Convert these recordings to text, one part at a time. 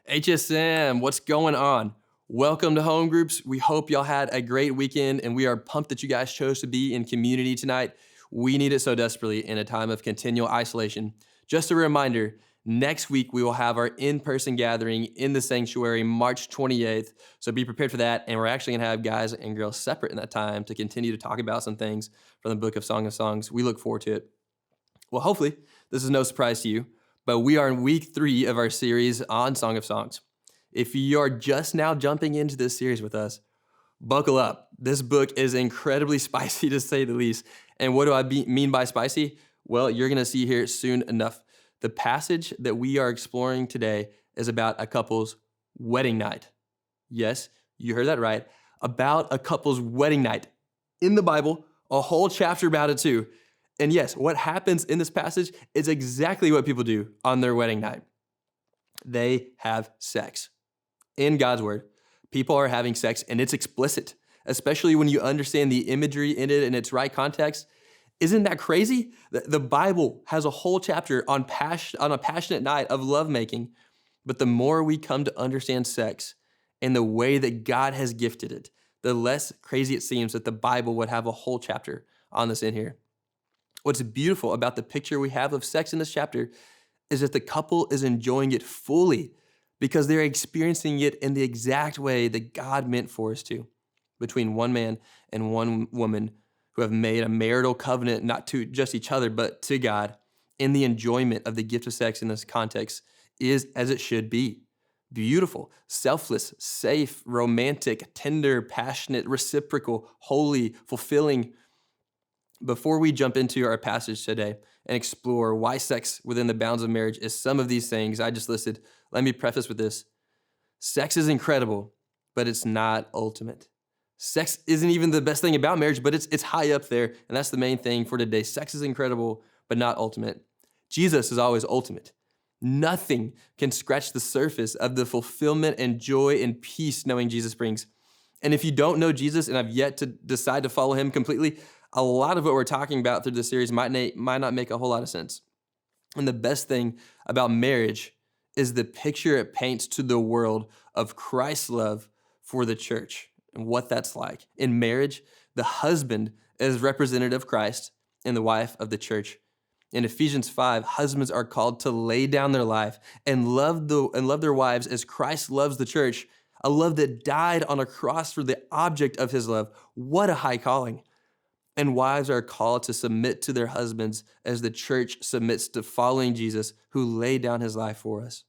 HSM, what's going on? Welcome to Home Groups. We hope y'all had a great weekend, and we are pumped that you guys chose to be in community tonight. We need it so desperately in a time of continual isolation. Just a reminder, next week we will have our in-person gathering in the sanctuary, March 28th. So be prepared for that, and we're actually going to have guys and girls separate in that time to continue to talk about some things from the book of Song of Songs. We look forward to it. Well, hopefully, this is no surprise to you, but we are in week 3 of our series on Song of Songs. If you are just now jumping into this series with us, buckle up. This book is incredibly spicy, to say the least. And what do I mean by spicy? Well, you're going to see here soon enough. The passage that we are exploring today is about a couple's wedding night. Yes, you heard that right. About a couple's wedding night. In the Bible, a whole chapter about it too. And yes, what happens in this passage is exactly what people do on their wedding night. They have sex. In God's word, people are having sex, and it's explicit, especially when you understand the imagery in it in its right context. Isn't that crazy? The Bible has a whole chapter on a passionate night of lovemaking, but the more we come to understand sex and the way that God has gifted it, the less crazy it seems that the Bible would have a whole chapter on this in here. What's beautiful about the picture we have of sex in this chapter is that the couple is enjoying it fully because they're experiencing it in the exact way that God meant for us to, between one man and one woman who have made a marital covenant, not to just each other, but to God. In the enjoyment of the gift of sex in this context is as it should be. Beautiful, selfless, safe, romantic, tender, passionate, reciprocal, holy, fulfilling. Before we jump into our passage today and explore why sex within the bounds of marriage is some of these things I just listed, let me preface with this. Sex is incredible, but it's not ultimate. Sex isn't even the best thing about marriage, but it's high up there, and that's the main thing for today. Sex is incredible, but not ultimate. Jesus is always ultimate. Nothing can scratch the surface of the fulfillment and joy and peace knowing Jesus brings. And if you don't know Jesus and have yet to decide to follow him completely, a lot of what we're talking about through this series might not make a whole lot of sense. And the best thing about marriage is the picture it paints to the world of Christ's love for the church and what that's like. In marriage, the husband is representative of Christ and the wife of the church. In Ephesians 5, husbands are called to lay down their life and love their wives as Christ loves the church, a love that died on a cross for the object of his love. What a high calling. And wives are called to submit to their husbands as the church submits to following Jesus, who laid down his life for us.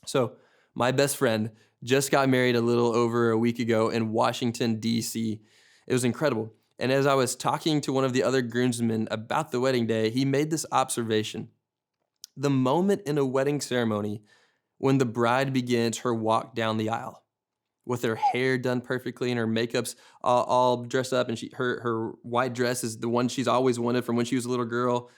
So my best friend just got married a little over a week ago in Washington, D.C. It was incredible. And as I was talking to one of the other groomsmen about the wedding day, he made this observation. The moment in a wedding ceremony when the bride begins her walk down the aisle, with her hair done perfectly and her makeup's all dressed up, and her white dress is the one she's always wanted from when she was a little girl.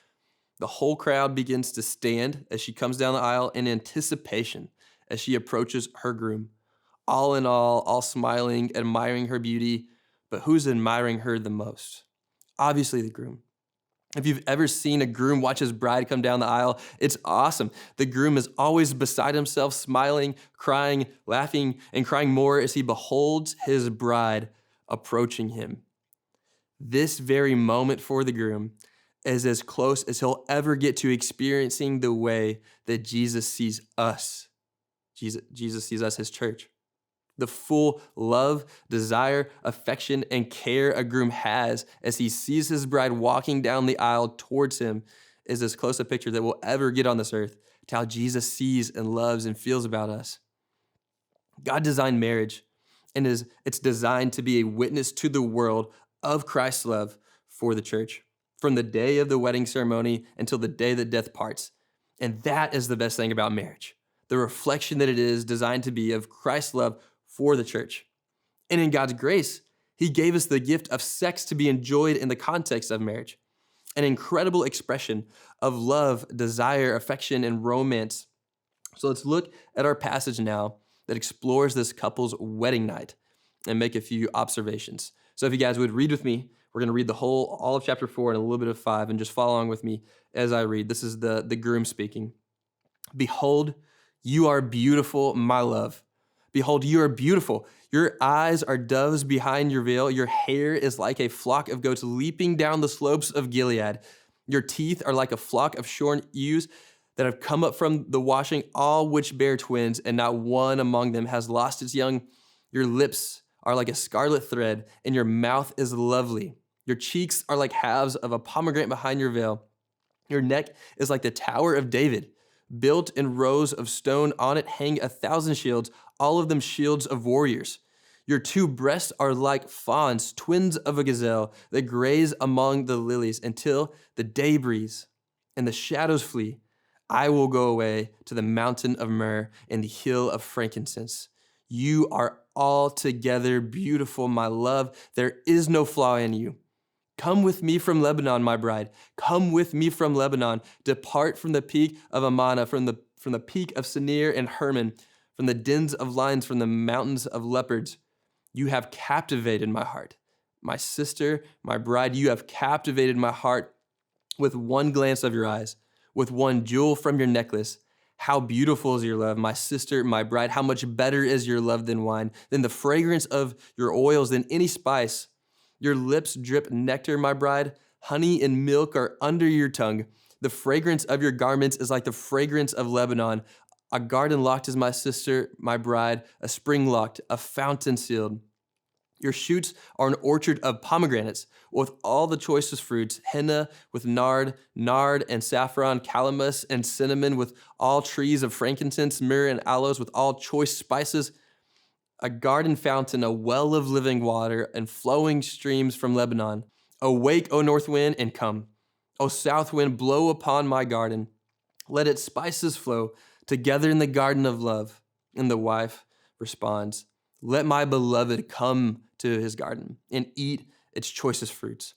The whole crowd begins to stand as she comes down the aisle in anticipation as she approaches her groom. All in all smiling, admiring her beauty, but who's admiring her the most? Obviously the groom. If you've ever seen a groom watch his bride come down the aisle, it's awesome. The groom is always beside himself, smiling, crying, laughing, and crying more as he beholds his bride approaching him. This very moment for the groom is as close as he'll ever get to experiencing the way that Jesus sees us. Jesus sees us, his church. The full love, desire, affection, and care a groom has as he sees his bride walking down the aisle towards him is as close a picture that we'll ever get on this earth to how Jesus sees and loves and feels about us. God designed marriage, and it's designed to be a witness to the world of Christ's love for the church, from the day of the wedding ceremony until the day that death parts. And that is the best thing about marriage, the reflection that it is designed to be of Christ's love for the church. And in God's grace, he gave us the gift of sex to be enjoyed in the context of marriage, an incredible expression of love, desire, affection, and romance. So let's look at our passage now that explores this couple's wedding night and make a few observations. So if you guys would read with me, We're going to read all of chapter 4 and a little bit of 5, and just follow along with me as I read. This is the groom speaking. Behold, you are beautiful, my love. Behold, you are beautiful. Your eyes are doves behind your veil. Your hair is like a flock of goats leaping down the slopes of Gilead. Your teeth are like a flock of shorn ewes that have come up from the washing, all which bear twins, and not one among them has lost its young. Your lips are like a scarlet thread, and your mouth is lovely. Your cheeks are like halves of a pomegranate behind your veil. Your neck is like the Tower of David, built in rows of stone. On it hang 1,000 shields, all of them shields of warriors. Your two breasts are like fawns, twins of a gazelle, that graze among the lilies until the day breeze and the shadows flee. I will go away to the mountain of myrrh and the hill of frankincense. You are altogether beautiful, my love. There is no flaw in you. Come with me from Lebanon, my bride. Come with me from Lebanon. Depart from the peak of Amana, from the peak of Senir and Hermon, from the dens of lions, from the mountains of leopards. You have captivated my heart. My sister, my bride, you have captivated my heart with one glance of your eyes, with one jewel from your necklace. How beautiful is your love, my sister, my bride. How much better is your love than wine, than the fragrance of your oils, than any spice. Your lips drip nectar, my bride. Honey and milk are under your tongue. The fragrance of your garments is like the fragrance of Lebanon. A garden locked is my sister, my bride, a spring locked, a fountain sealed. Your shoots are an orchard of pomegranates with all the choicest fruits, henna with nard and saffron, calamus and cinnamon with all trees of frankincense, myrrh and aloes with all choice spices, a garden fountain, a well of living water and flowing streams from Lebanon. Awake, O north wind, and come. O south wind, blow upon my garden. Let its spices flow together in the garden of love. And the wife responds, let my beloved come to his garden and eat its choicest fruits.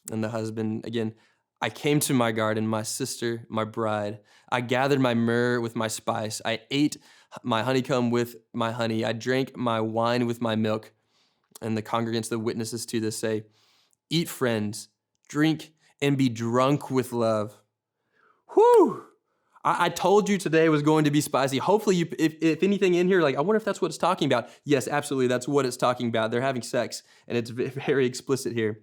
And the husband, again, I came to my garden, my sister, my bride. I gathered my myrrh with my spice. I ate my honeycomb with my honey. I drank my wine with my milk. And the congregants, the witnesses to this say, eat, friends, drink, and be drunk with love. Whew! I told you today was going to be spicy. Hopefully, if anything in here, like, I wonder if that's what it's talking about. Yes, absolutely, that's what it's talking about. They're having sex, and it's very explicit here.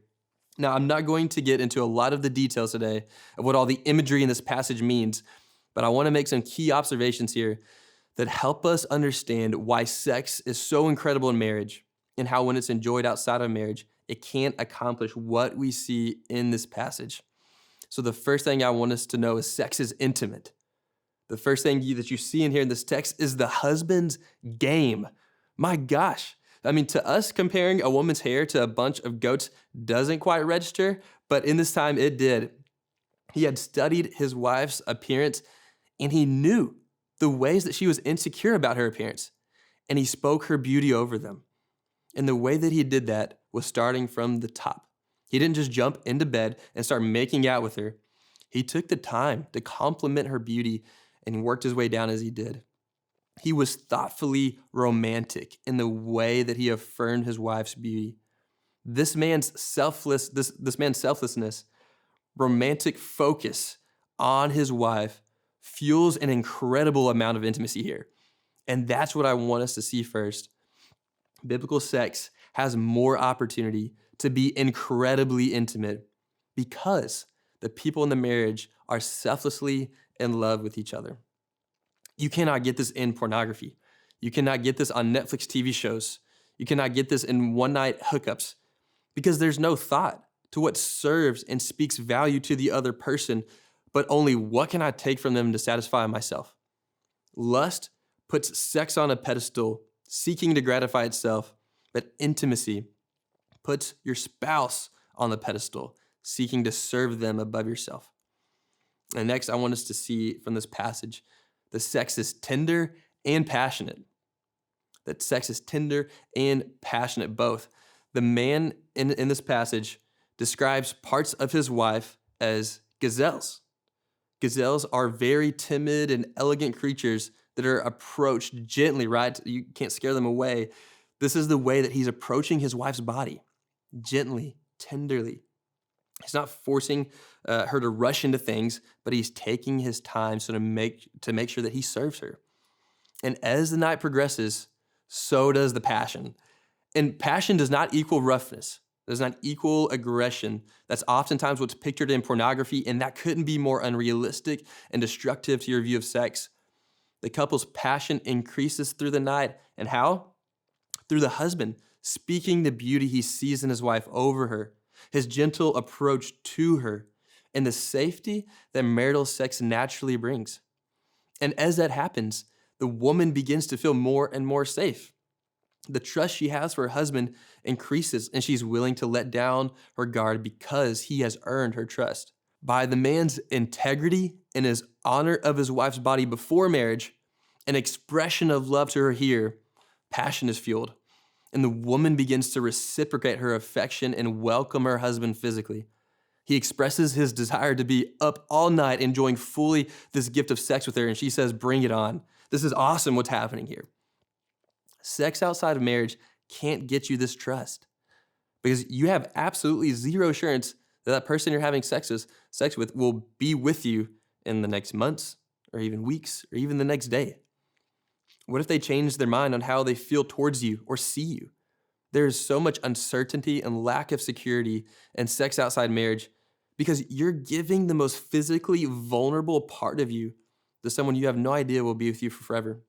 Now, I'm not going to get into a lot of the details today of what all the imagery in this passage means, but I want to make some key observations here that help us understand why sex is so incredible in marriage and how when it's enjoyed outside of marriage, it can't accomplish what we see in this passage. So the first thing I want us to know is sex is intimate. The first thing that you see in here in this text is the husband's game. My gosh. I mean, to us, comparing a woman's hair to a bunch of goats doesn't quite register, but in this time it did. He had studied his wife's appearance, and he knew the ways that she was insecure about her appearance, and he spoke her beauty over them. And the way that he did that was starting from the top. He didn't just jump into bed and start making out with her. He took the time to compliment her beauty and worked his way down as he did. He was thoughtfully romantic in the way that he affirmed his wife's beauty. This man's selflessness, romantic focus on his wife fuels an incredible amount of intimacy here. And that's what I want us to see first. Biblical sex has more opportunity to be incredibly intimate because the people in the marriage are selflessly in love with each other. You cannot get this in pornography. You cannot get this on Netflix TV shows. You cannot get this in one-night hookups because there's no thought to what serves and speaks value to the other person, but only what can I take from them to satisfy myself. Lust puts sex on a pedestal, seeking to gratify itself, but intimacy puts your spouse on the pedestal, seeking to serve them above yourself. And next, I want us to see from this passage, the sex is tender and passionate. That sex is tender and passionate both. The man in this passage describes parts of his wife as gazelles. Gazelles are very timid and elegant creatures that are approached gently, right? You can't scare them away. This is the way that he's approaching his wife's body, gently, tenderly. He's not forcing her to rush into things, but he's taking his time so to make sure that he serves her. And as the night progresses, so does the passion. And passion does not equal roughness, does not equal aggression. That's oftentimes what's pictured in pornography, and that couldn't be more unrealistic and destructive to your view of sex. The couple's passion increases through the night. And how? Through the husband speaking the beauty he sees in his wife over her, his gentle approach to her, and the safety that marital sex naturally brings. And as that happens, the woman begins to feel more and more safe. The trust she has for her husband increases, and she's willing to let down her guard because he has earned her trust. By the man's integrity and his honor of his wife's body before marriage, an expression of love to her here, passion is fueled. And the woman begins to reciprocate her affection and welcome her husband physically. He expresses his desire to be up all night enjoying fully this gift of sex with her, and she says, bring it on. This is awesome what's happening here. Sex outside of marriage can't get you this trust because you have absolutely zero assurance that person you're having sex with will be with you in the next months or even weeks or even the next day. What if they change their mind on how they feel towards you or see you? There is so much uncertainty and lack of security in sex outside marriage because you're giving the most physically vulnerable part of you to someone you have no idea will be with you for forever.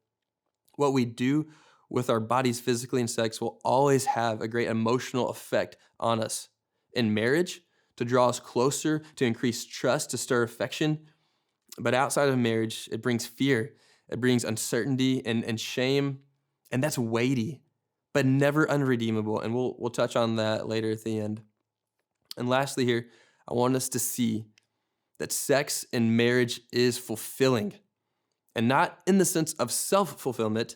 What we do with our bodies physically in sex will always have a great emotional effect on us. In marriage, to draw us closer, to increase trust, to stir affection. But outside of marriage, it brings fear. It brings uncertainty and shame, and that's weighty, but never unredeemable. And we'll touch on that later at the end. And lastly here, I want us to see that sex in marriage is fulfilling, and not in the sense of self-fulfillment.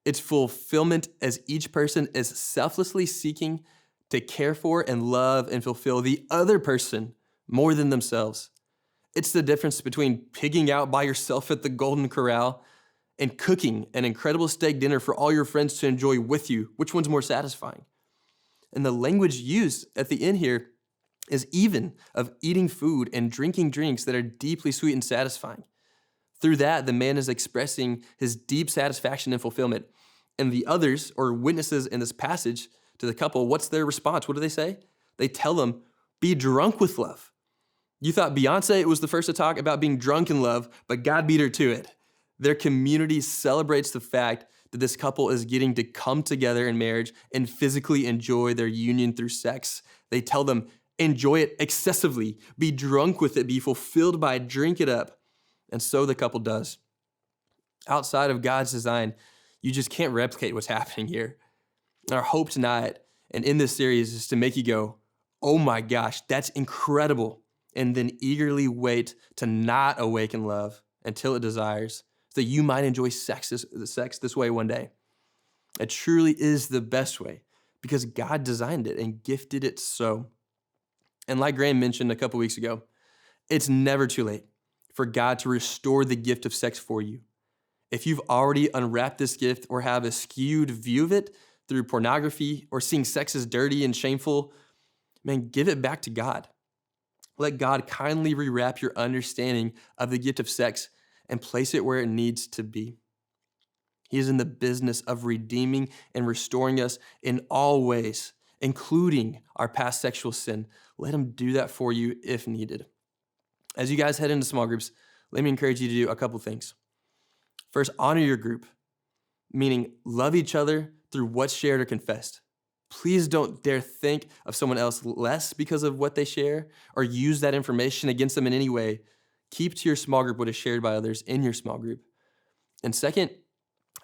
It's fulfillment as each person is selflessly seeking to care for and love and fulfill the other person more than themselves. It's the difference between pigging out by yourself at the Golden Corral and cooking an incredible steak dinner for all your friends to enjoy with you. Which one's more satisfying? And the language used at the end here is even of eating food and drinking drinks that are deeply sweet and satisfying. Through that, the man is expressing his deep satisfaction and fulfillment. And the others, or witnesses in this passage to the couple, what's their response? What do they say? They tell them, be drunk with love. You thought Beyonce was the first to talk about being drunk in love, but God beat her to it. Their community celebrates the fact that this couple is getting to come together in marriage and physically enjoy their union through sex. They tell them, enjoy it excessively, be drunk with it, be fulfilled by it, drink it up. And so the couple does. Outside of God's design, you just can't replicate what's happening here. Our hope tonight and in this series is to make you go, oh my gosh, that's incredible. And then eagerly wait to not awaken love until it desires, so that you might enjoy sex this way one day. It truly is the best way because God designed it and gifted it so. And like Graham mentioned a couple weeks ago, it's never too late for God to restore the gift of sex for you. If you've already unwrapped this gift or have a skewed view of it through pornography or seeing sex as dirty and shameful, man, give it back to God. Let God kindly rewrap your understanding of the gift of sex and place it where it needs to be. He is in the business of redeeming and restoring us in all ways, including our past sexual sin. Let him do that for you if needed. As you guys head into small groups, let me encourage you to do a couple things. First, honor your group, meaning love each other through what's shared or confessed. Please don't dare think of someone else less because of what they share or use that information against them in any way. Keep to your small group what is shared by others in your small group. And second,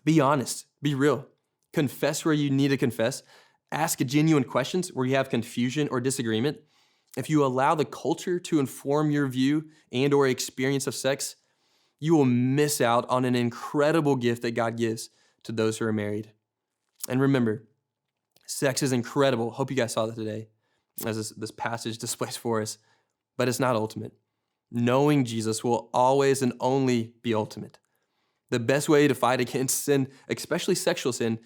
be honest, be real. Confess where you need to confess. Ask genuine questions where you have confusion or disagreement. If you allow the culture to inform your view and or experience of sex, you will miss out on an incredible gift that God gives to those who are married. And remember, sex is incredible. Hope you guys saw that today as this passage displays for us, but it's not ultimate. Knowing Jesus will always and only be ultimate. The best way to fight against sin, especially sexual sin,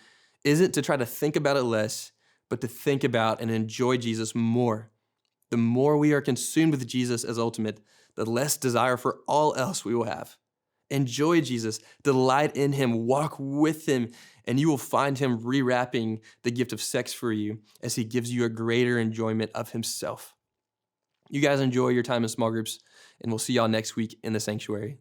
isn't to try to think about it less, but to think about and enjoy Jesus more The more we are consumed with Jesus as ultimate, the less desire for all else we will have. Enjoy Jesus, delight in him, walk with him, and you will find him rewrapping the gift of sex for you as he gives you a greater enjoyment of himself. You guys enjoy your time in small groups, and we'll see y'all next week in the sanctuary.